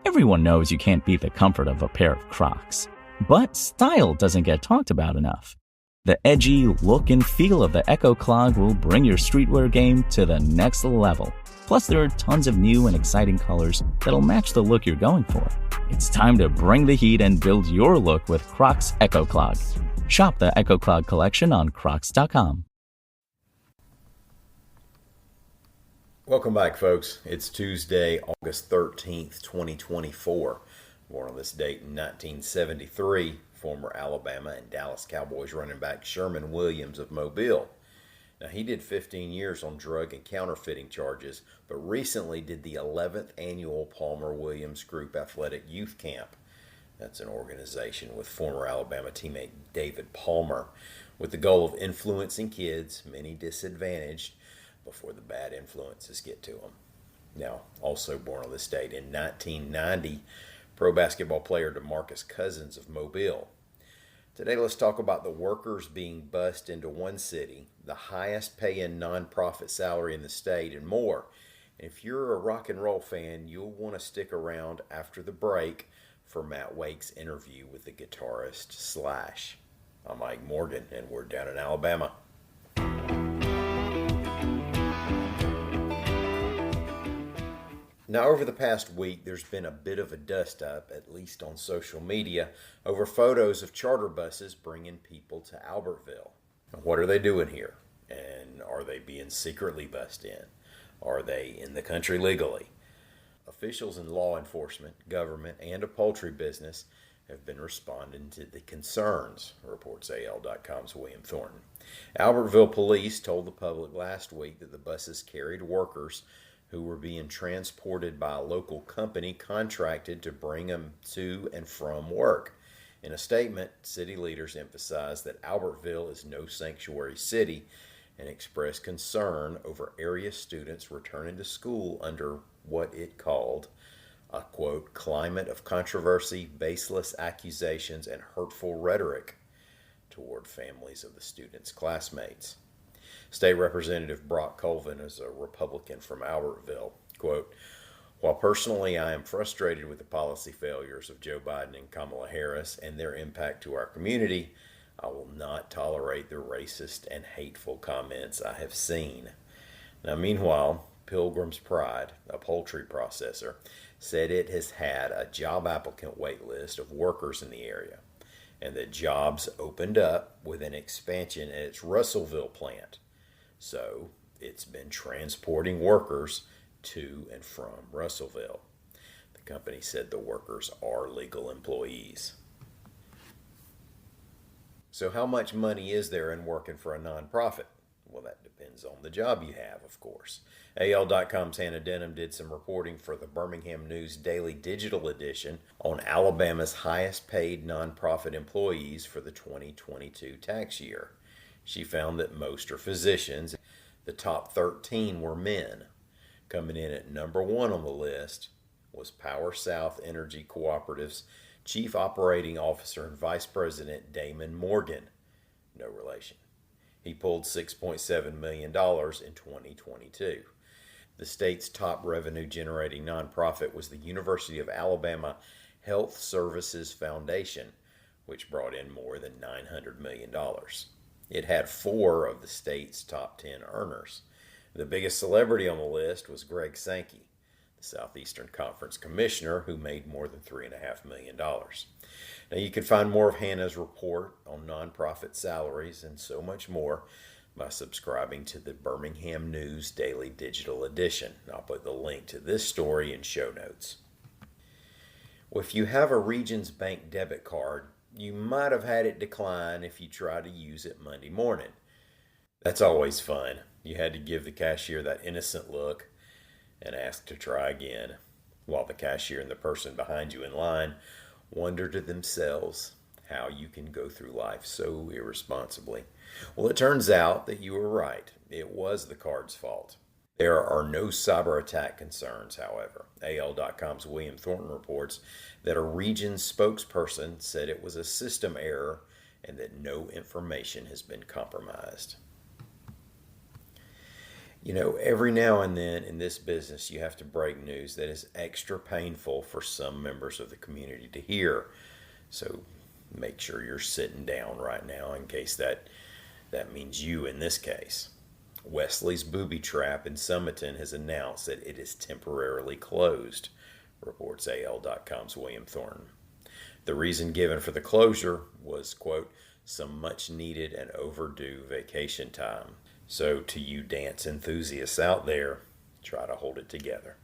Everyone knows you can't beat the comfort of a pair of Crocs. But style doesn't get talked about enough. The edgy look and feel of the Echo Clog will bring your streetwear game to the next level. Plus, there are tons of new and exciting colors that'll match the look you're going for. It's time to bring the heat and build your look with Crocs Echo Clog. Shop the Echo Clog collection on crocs.com. Welcome back, folks. It's Tuesday, August 13th, 2024. Born on this date in 1973, former Alabama and Dallas Cowboys running back Sherman Williams of Mobile. Now, he did 15 years on drug and counterfeiting charges, but recently did the 11th annual Palmer Williams Group Athletic Youth Camp. That's an organization with former Alabama teammate David Palmer, with the goal of influencing kids, many disadvantaged, before the bad influences get to them. Now, also born on this date in 1990, pro basketball player DeMarcus Cousins of Mobile. Today, let's talk about the workers being bused into one city, the highest paying nonprofit salary in the state, and more. And if you're a rock and roll fan, you'll want to stick around after the break for Matt Wake's interview with the guitarist Slash. I'm Mike Morgan, and we're down in Alabama. Now, over the past week, there's been a bit of a dust-up, at least on social media, over photos of charter buses bringing people to Albertville. What are they doing here? And are they being secretly bussed in? Are they in the country legally? Officials in law enforcement, government, and a poultry business have been responding to the concerns, reports AL.com's William Thornton. Albertville police told the public last week that the buses carried workers who were being transported by a local company contracted to bring them to and from work. In a statement, city leaders emphasized that Albertville is no sanctuary city and expressed concern over area students returning to school under what it called a, quote, climate of controversy, baseless accusations, and hurtful rhetoric toward families of the students' classmates. State Representative Brock Colvin is a Republican from Albertville. Quote, while personally I am frustrated with the policy failures of Joe Biden and Kamala Harris and their impact to our community, I will not tolerate the racist and hateful comments I have seen. Now, meanwhile, Pilgrim's Pride, a poultry processor, said it has had a job applicant wait list of workers in the area and that jobs opened up with an expansion at its Russellville plant. So it's been transporting workers to and from Russellville. The company said the workers are legal employees. So how much money is there in working for a nonprofit? Well, that depends on the job you have, of course. AL.com's Hannah Denham did some reporting for the Birmingham News Daily Digital Edition on Alabama's highest paid nonprofit employees for the 2022 tax year. She found that most are physicians. The top 13 were men. Coming in at number 1 on the list was Power South Energy Cooperative's Chief Operating Officer and Vice President Damon Morgan. No relation. He pulled $6.7 million in 2022. The state's top revenue-generating nonprofit was the University of Alabama Health Services Foundation, which brought in more than $900 million. It had 4 of the state's top 10 earners. The biggest celebrity on the list was Greg Sankey, the Southeastern Conference Commissioner, who made more than $3.5 million. Now, you can find more of Hannah's report on nonprofit salaries and so much more by subscribing to the Birmingham News Daily Digital Edition. I'll put the link to this story in show notes. Well, if you have a Regions Bank debit card, you might have had it decline if you tried to use it Monday morning. That's always fun. You had to give the cashier that innocent look and ask to try again, while the cashier and the person behind you in line wonder to themselves how you can go through life so irresponsibly. Well, it turns out that you were right. It was the card's fault. There are no cyber attack concerns, however. AL.com's William Thornton reports that a Regions spokesperson said it was a system error and that no information has been compromised. Every now and then in this business, you have to break news that is extra painful for some members of the community to hear. So make sure you're sitting down right now in case that means you in this case. Wesley's Booby Trap in Summerton has announced that it is temporarily closed, reports AL.com's William Thornton. The reason given for the closure was, quote, some much needed and overdue vacation time. So to you dance enthusiasts out there, try to hold it together.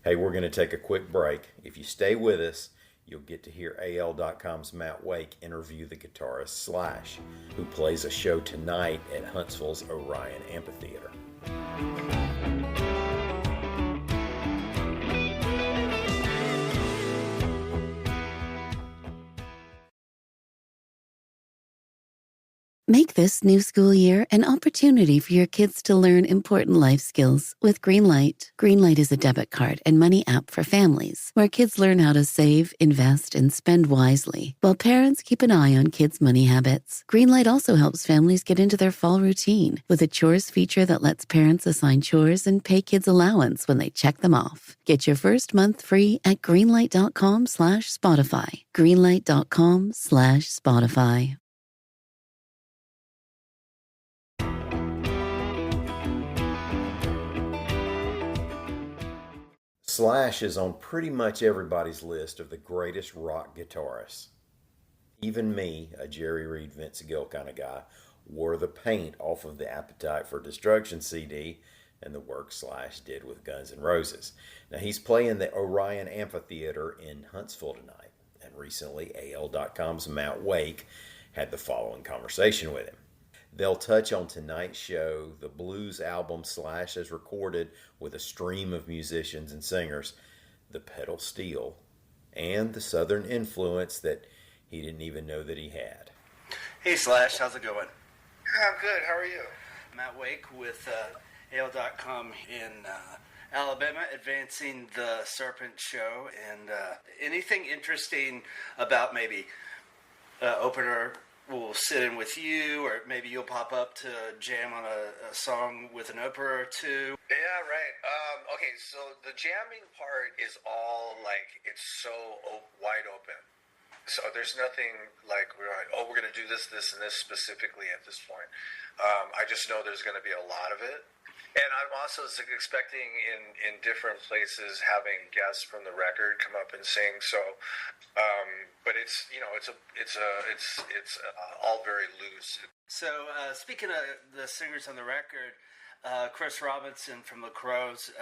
Hey, we're going to take a quick break. If you stay with us, you'll get to hear AL.com's Matt Wake interview the guitarist Slash, who plays a show tonight at Huntsville's Orion Amphitheater. Make this new school year an opportunity for your kids to learn important life skills with Greenlight. Greenlight is a debit card and money app for families where kids learn how to save, invest, and spend wisely, while parents keep an eye on kids' money habits. Greenlight also helps families get into their fall routine with a chores feature that lets parents assign chores and pay kids allowance when they check them off. Get your first month free at greenlight.com/Spotify. Greenlight.com/Spotify. Slash is on pretty much everybody's list of the greatest rock guitarists. Even me, a Jerry Reed, Vince Gill kind of guy, wore the paint off of the Appetite for Destruction CD and the work Slash did with Guns N' Roses. Now he's playing the Orion Amphitheater in Huntsville tonight, and recently AL.com's Matt Wake had the following conversation with him. They'll touch on tonight's show, the blues album Slash has recorded with a stream of musicians and singers, the pedal steel, and the southern influence that he didn't even know that he had. Hey Slash, how's it going? I'm good, how are you? Matt Wake with AL.com in Alabama, advancing the Serpent show. And anything interesting about maybe opener will sit in with you, or maybe you'll pop up to jam on a song with an opener or two? Yeah, right. Okay, so the jamming part is all it's so wide open. So there's nothing like we're going to do this, and this specifically at this point. I just know there's going to be a lot of it. And I'm also expecting in different places having guests from the record come up and sing. So, but it's all very loose. So speaking of the singers on the record, Chris Robinson from the Crows,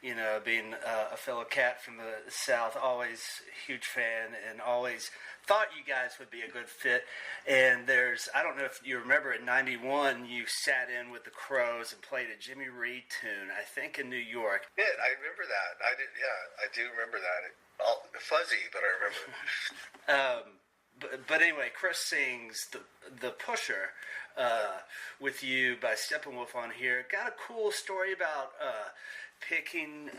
being a fellow cat from the South, always huge fan and always thought you guys would be a good fit. And I don't know if you remember, in '91 you sat in with the Crows and played a Jimmy Reed tune, I think in New York. Yeah, I remember that. I do remember that. All fuzzy, but I remember. But anyway, Chris sings the Pusher with you by Steppenwolf on here. Got a cool story about picking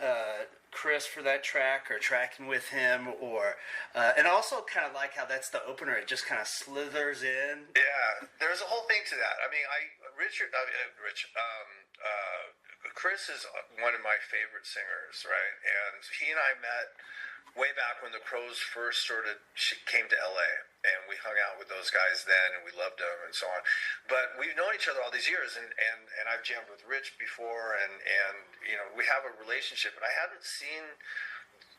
Chris for that track, or tracking with him, or and also kind of like how that's the opener. It just kind of slithers in. Yeah, there's a whole thing to that. I mean, Chris is one of my favorite singers, right? And he and I met way back when the Crows first came to LA, and we hung out with those guys then, and we loved them and so on. But we've known each other all these years, and I've jammed with Rich before, and we have a relationship, and I haven't seen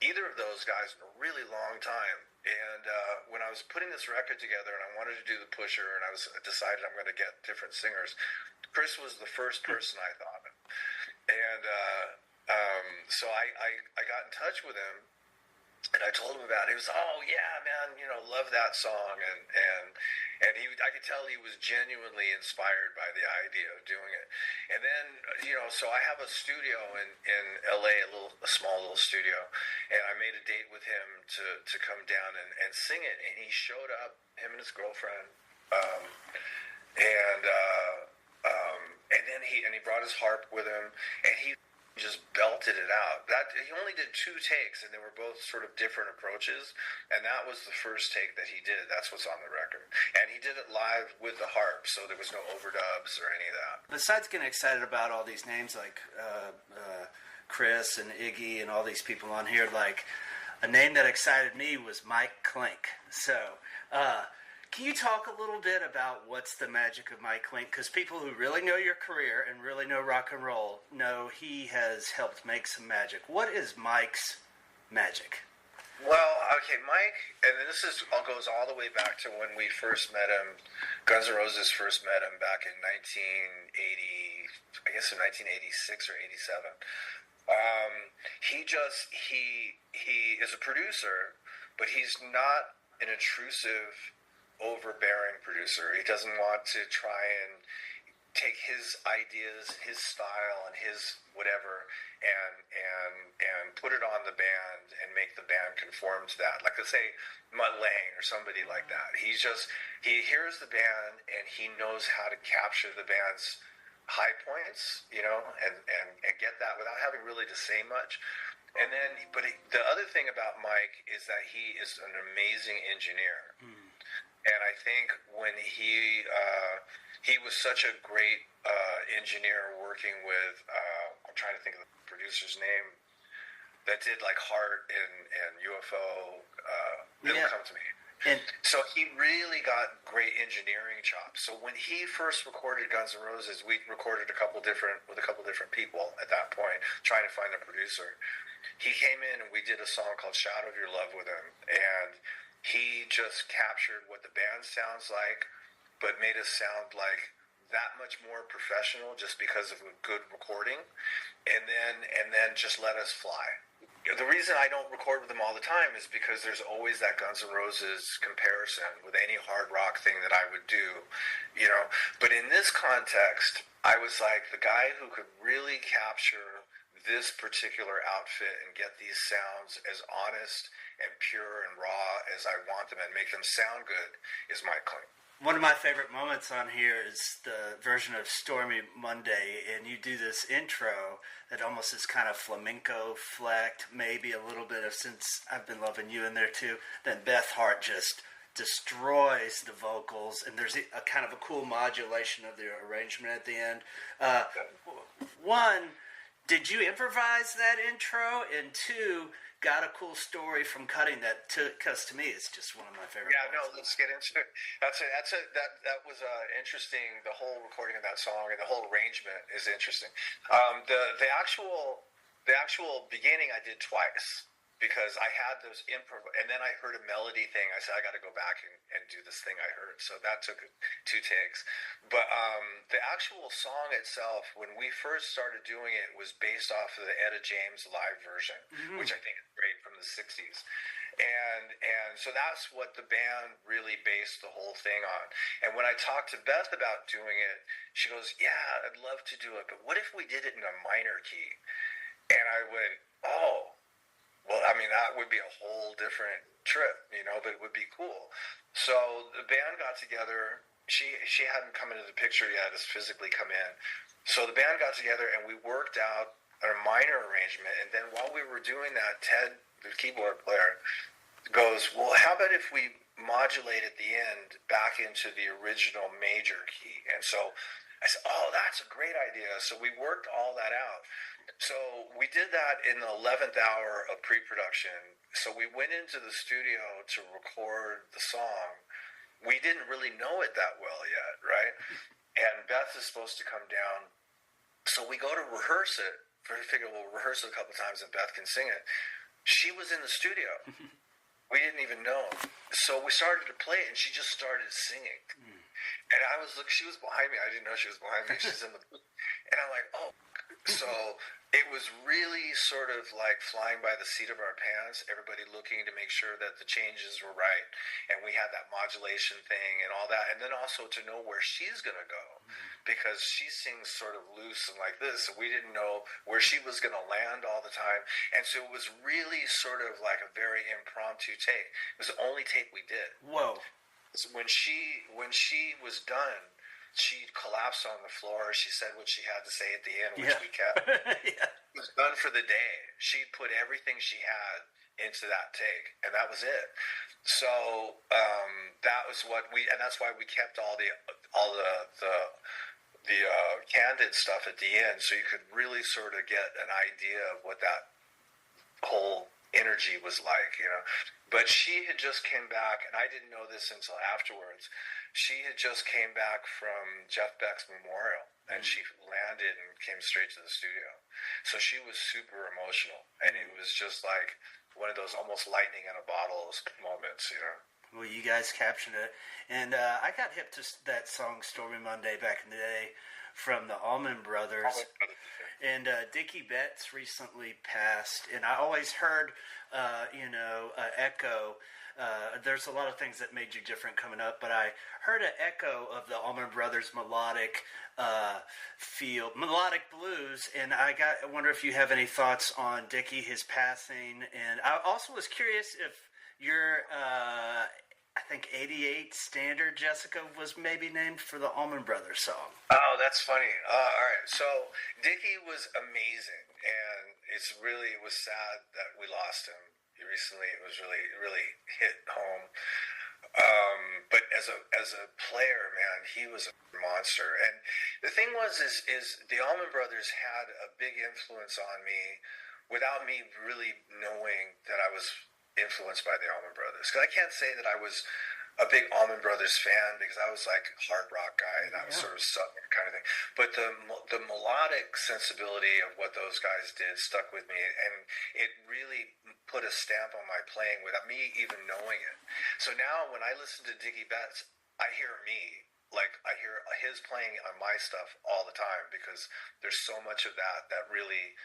either of those guys in a really long time. And when I was putting this record together, and I wanted to do the Pusher, and I decided I'm going to get different singers, Chris was the first person I thought of. And so I got in touch with him, and I told him about it. He was, oh yeah, man, love that song, and I could tell he was genuinely inspired by the idea of doing it. And then so I have a studio in LA, a small little studio, and I made a date with him to come down and sing it. And he showed up, him and his girlfriend, and then he brought his harp with him, and he just belted it out. That he only did 2 takes, and they were both sort of different approaches. And that was the first take that he did. That's what's on the record. And he did it live with the harp, so there was no overdubs or any of that. Besides getting excited about all these names like Chris and Iggy and all these people on here, like a name that excited me was Mike Clink. So, can you talk a little bit about what's the magic of Mike Clink? Because people who really know your career and really know rock and roll know he has helped make some magic. What is Mike's magic? Well, okay, Mike, and all goes all the way back to when we first met him. Guns N' Roses first met him back in 1980, I guess in 1986 or 87. He is a producer, but he's not an intrusive, overbearing producer. He doesn't want to try and take his ideas, his style, and his whatever, and put it on the band and make the band conform to that. Like, let's say Mutt Lange or somebody like that. He hears the band and he knows how to capture the band's high points, and get that without having really to say much. And then, the other thing about Mike is that he is an amazing engineer. And I think when he was such a great engineer working with, I'm trying to think of the producer's name, that did like Heart and UFO, it'll come to me. And so he really got great engineering chops. So when he first recorded Guns N' Roses, we recorded with a couple different people at that point, trying to find a producer. He came in and we did a song called Shadow of Your Love with him, and he just captured what the band sounds like, but made us sound like that much more professional just because of a good recording, and then just let us fly. The reason I don't record with them all the time is because there's always that Guns N' Roses comparison with any hard rock thing that I would do, But in this context, I was like, the guy who could really capture this particular outfit and get these sounds as honest and pure and raw as I want them and make them sound good is Mike Clink. One of my favorite moments on here is the version of Stormy Monday, and you do this intro that almost is kind of flamenco-flecked, maybe a little bit of Since I've Been Loving You in there too. Then Beth Hart just destroys the vocals, and there's a kind of a cool modulation of the arrangement at the end. One, did you improvise that intro? And two, got a cool story from cutting that, because to me it's just one of my favorite parts. No, let's get into it. That was interesting. The whole recording of that song and the whole arrangement is interesting. The actual beginning I did twice, because I had those and then I heard a melody thing. I said, I got to go back and do this thing I heard. So that took 2 takes. But the actual song itself, when we first started doing it, was based off of the Etta James live version, which I think is great, from the 60s. And so that's what the band really based the whole thing on. And when I talked to Beth about doing it, she goes, yeah, I'd love to do it, but what if we did it in a minor key? And I went, oh, well, I mean, that would be a whole different trip, but it would be cool. So the band got together. She hadn't come into the picture yet, as physically come in. So the band got together and we worked out a minor arrangement. And then while we were doing that, Ted, the keyboard player, goes, well, how about if we modulate at the end back into the original major key? And so I said, oh, that's a great idea. So we worked all that out. So we did that in the 11th hour of pre-production. So we went into the studio to record the song. We didn't really know it that well yet, right? And Beth is supposed to come down. So we go to rehearse it. We figure we'll rehearse it a couple times and Beth can sing it. She was in the studio. We didn't even know. So we started to play it and she just started singing. And I was she was behind me. I didn't know she was behind me. She's in the and I'm like, oh. So it was really sort of like flying by the seat of our pants, everybody looking to make sure that the changes were right, and we had that modulation thing and all that, and then also to know where she's going to go, because she sings sort of loose and like this, so we didn't know where she was going to land all the time, and so it was really sort of like a very impromptu take. It was the only take we did. Whoa. So when she was done, she collapsed on the floor. She said what she had to say at the end, which we kept. Yeah. It was done for the day. She put everything she had into that take, and that was it. So that was what we, and that's why we kept all the candid stuff at the end, so you could really sort of get an idea of what that whole energy was like, you know. But she had just came back, and I didn't know this until afterwards. She had just came back from Jeff Beck's memorial, and she landed and came straight to the studio. So she was super emotional, and it was just like one of those almost lightning in a bottle moments, you know. Well, you guys captured it, and I got hip to that song "Stormy Monday" back in the day from the Allman Brothers. And Dickie Betts recently passed, and I always heard, echo. There's a lot of things that made you different coming up, but I heard an echo of the Allman Brothers melodic melodic blues, and I wonder if you have any thoughts on Dickie, his passing, and I also was curious if your I think 88 Standard Jessica was maybe named for the Allman Brothers song. Oh, that's funny. All right. So Dickie was amazing, and it was sad that we lost him recently. It was really hit home. But as a player, man, he was a monster. And the thing was, is the Allman Brothers had a big influence on me without me really knowing that I was influenced by the Allman Brothers. Because I can't say that I was a big Allman Brothers fan, because I was like a hard rock guy, and I was sort of southern kind of thing. But the melodic sensibility of what those guys did stuck with me, and it really put a stamp on my playing without me even knowing it. So now when I listen to Dickie Betts, I hear me. Like, I hear his playing on my stuff all the time, because there's so much of that really,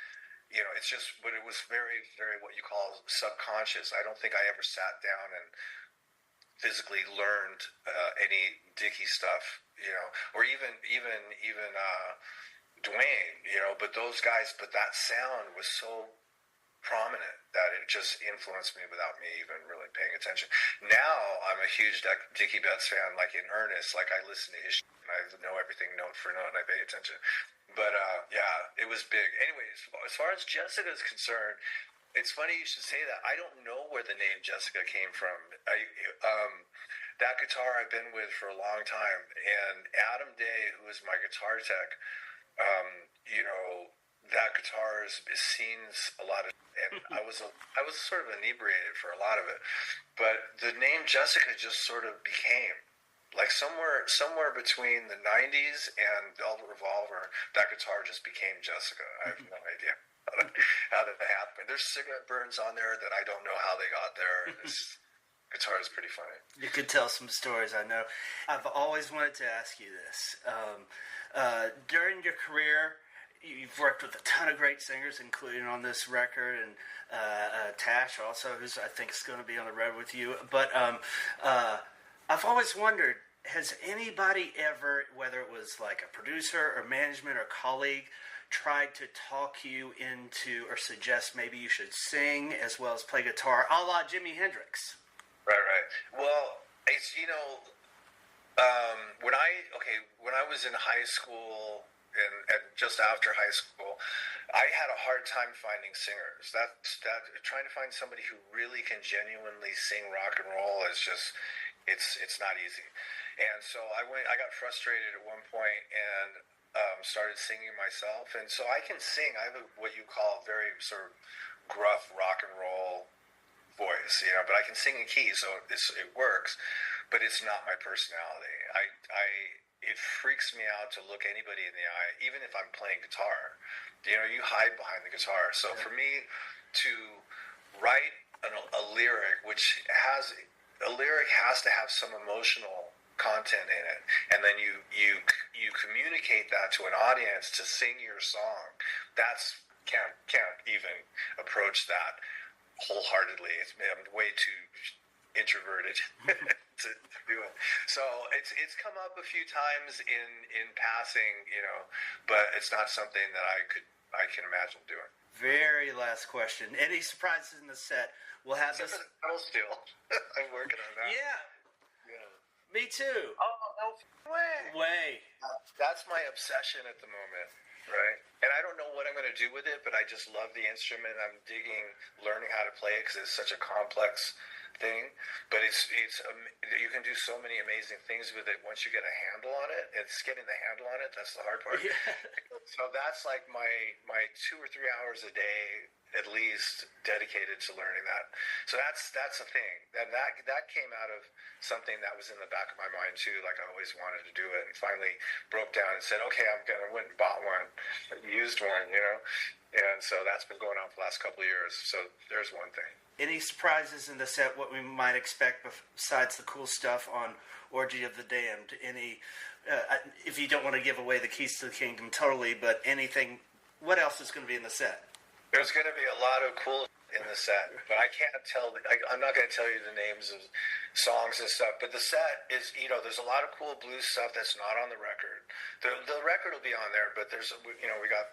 you know, it's just, but it was very, very what you call subconscious. I don't think I ever sat down and physically learned any Dickie stuff, you know, or even Dwayne, you know, but those guys, but that sound was so prominent that it just influenced me without me even really paying attention. Now I'm a huge Dickie Betts fan, like in earnest. Like, I listen to his and I know everything note for note, and I pay attention. But it was big. Anyways, as far as Jessica is concerned, it's funny you should say that. I don't know where the name Jessica came from. That guitar I've been with for a long time, and Adam Day, who is my guitar tech, you know, that guitar has seen a lot of, and I was sort of inebriated for a lot of it, but the name Jessica just sort of became. Like somewhere between the 90s and Velvet Revolver, that guitar just became Jessica. I have no idea how that happened. There's cigarette burns on there that I don't know how they got there. This guitar is pretty funny. You could tell some stories, I know. I've always wanted to ask you this. During your career, you've worked with a ton of great singers, including on this record, and Tash also, who's I think is going to be on the road with you. But I've always wondered, has anybody ever, whether it was like a producer or management or colleague, tried to talk you into or suggest maybe you should sing as well as play guitar, a la Jimi Hendrix? Right. Well, it's, you know, when I was in high school and just after high school, I had a hard time finding singers. That trying to find somebody who really can genuinely sing rock and roll is just, it's not easy. And so I got frustrated at one point and started singing myself. And so I can sing. I have what you call very sort of gruff rock and roll voice, you know, but I can sing in key, so it works, but it's not my personality. It freaks me out to look anybody in the eye, even if I'm playing guitar. You know, you hide behind the guitar. So for me to write a lyric, a lyric has to have some emotional content in it, and then you communicate that to an audience to sing your song. That's can't even approach that wholeheartedly. I'm way too introverted to do it. So it's come up a few times in passing, you know, but it's not something that I can imagine doing. Very last question. Any surprises in the set? We'll have this. Pedal steel. I'm working on that. Yeah. Me too. Oh, no way. Way. That's my obsession at the moment, right? And I don't know what I'm going to do with it, but I just love the instrument. I'm digging learning how to play it because it's such a complex thing. But you can do so many amazing things with it once you get a handle on it. It's getting the handle on it. That's the hard part. Yeah. So that's like my 2 or 3 hours a day at least dedicated to learning that. So that's a thing. And that came out of something that was in the back of my mind too. Like I always wanted to do it, and finally broke down and said, okay, went and bought one, used one, And so that's been going on for the last couple of years. So there's one thing. Any surprises in the set? What we might expect besides the cool stuff on Orgy of the Damned? Any, if you don't want to give away the keys to the kingdom totally, but anything? What else is going to be in the set? There's going to be a lot of cool in the set, but I can't tell. I'm not going to tell you the names of songs and stuff. But the set is, there's a lot of cool blues stuff that's not on the record. The record will be on there, but we got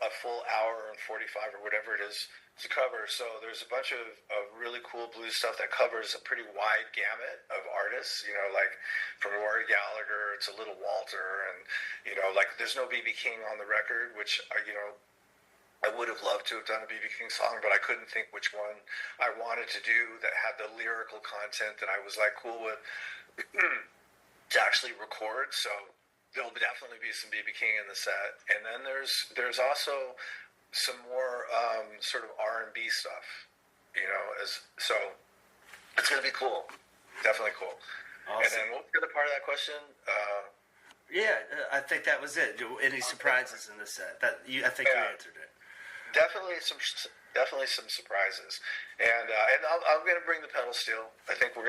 a full hour and 45 or whatever it is to cover. So there's a bunch of really cool blues stuff that covers a pretty wide gamut of artists. Like from Rory Gallagher to Little Walter, and like there's no B.B. King on the record, which I would have loved to have done a B.B. King song, but I couldn't think which one I wanted to do that had the lyrical content that I was like cool with to actually record. So there'll definitely be some B.B. King in the set, and then there's also some more sort of R&B stuff, so it's gonna be cool, definitely cool. Awesome. And then what was the other part of that question? Yeah, I think that was it. Any surprises in the set? I think you answered it. Definitely some surprises, and I'm going to bring the pedal steel. I think we're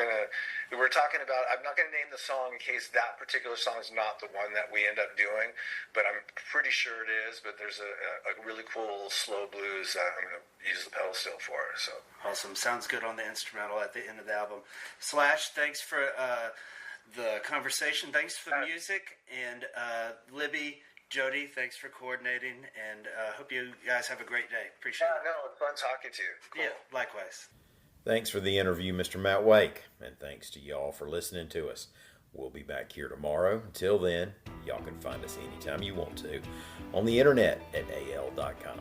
talking about. I'm not going to name the song in case that particular song is not the one that we end up doing, but I'm pretty sure it is. But there's a really cool slow blues that I'm going to use the pedal steel for. So awesome! Sounds good on the instrumental at the end of the album. Slash, thanks for the conversation. Thanks for the music, and Libby. Jody, thanks for coordinating, and hope you guys have a great day. Appreciate it. No, it's fun talking to you. Cool. Yeah, likewise. Thanks for the interview, Mr. Matt Wake, and thanks to y'all for listening to us. We'll be back here tomorrow. Until then, y'all can find us anytime you want to on the internet at al.com.